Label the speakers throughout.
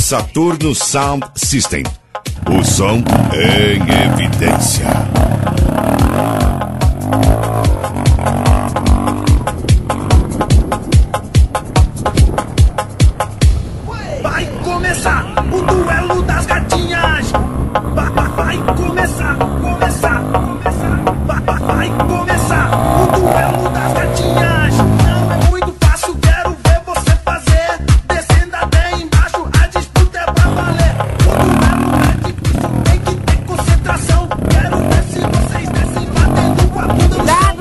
Speaker 1: Saturno Sound System. O som em evidência.
Speaker 2: Vai começar o duelo das gatinhas. Vai começar, vai começar o duelo das gatinhas. Não é muito fácil, quero ver você fazer. Descendo até embaixo, a disputa é pra valer. O duelo é difícil, tem que ter concentração. Quero ver se vocês descem batendo com a bunda no chão.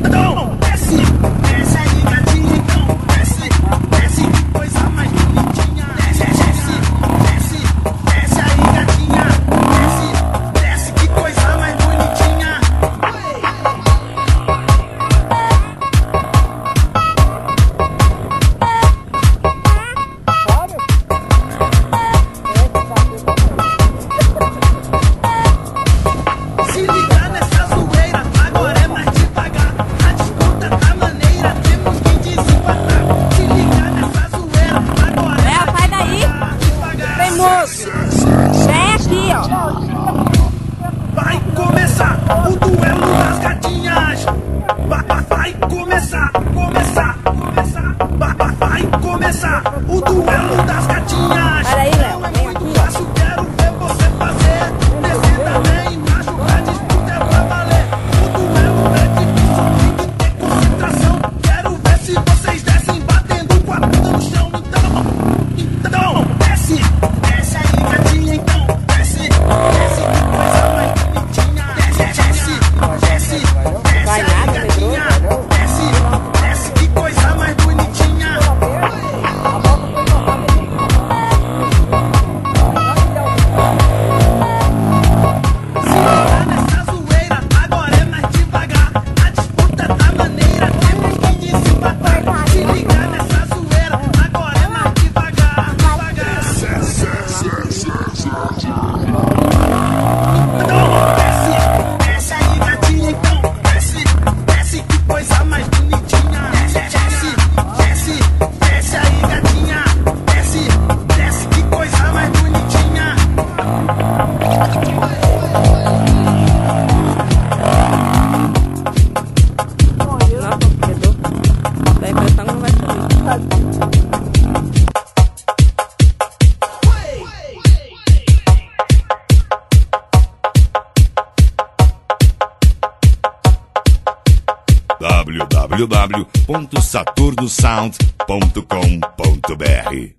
Speaker 2: Então, desce, desce aí, gatinha, então, desce, desce, que coisa mais bonitinha. Desce, desce, desce, desce aí, gatinha, desce, desce, que coisa mais bonitinha. Se ligar nessa zoeira, agora é mais devagar. A disputa tá maneira, temos que desempatar. Se ligar nessa zoeira, agora é mais
Speaker 3: Sai daí!
Speaker 2: devagar.
Speaker 3: Vem, moço! Vem aqui, ó!
Speaker 2: Vai começar o duelo das gatinhas. Vai começar, vai começar o duelo das gatinhas.
Speaker 3: Para aí, Léo.
Speaker 2: Não é
Speaker 3: Vem
Speaker 2: muito
Speaker 3: aqui, ó.
Speaker 2: fácil, quero ver você fazer. Descendo até embaixo, a disputa é pra valer. O duelo é difícil, tem que ter concentração. Quero ver se vocês descem batendo com a bunda no chão. Então, desce, desce aí, gatinha, então, desce, desce, que coisa mais bonitinha. Desce, desce, desce, desce
Speaker 3: Vai
Speaker 2: aí,
Speaker 3: nada,
Speaker 2: gatinha, desce, desce, que coisa mais bonitinha. Se ligar nessa zoeira, agora é mais devagar. A disputa tá maneira, temos que desempatar. Se ligar nessa zoeira, agora é mais devagar, devagar. Então, desce, desce aí, gatinha, então, desce, desce, que coisa mais bonitinha. Desce, desce, desce aí, gatinha, desce, desce, que coisa mais bonitinha.
Speaker 3: Não, perdeu. Daí vai estar não vai subir.
Speaker 1: www.saturnosound.com.br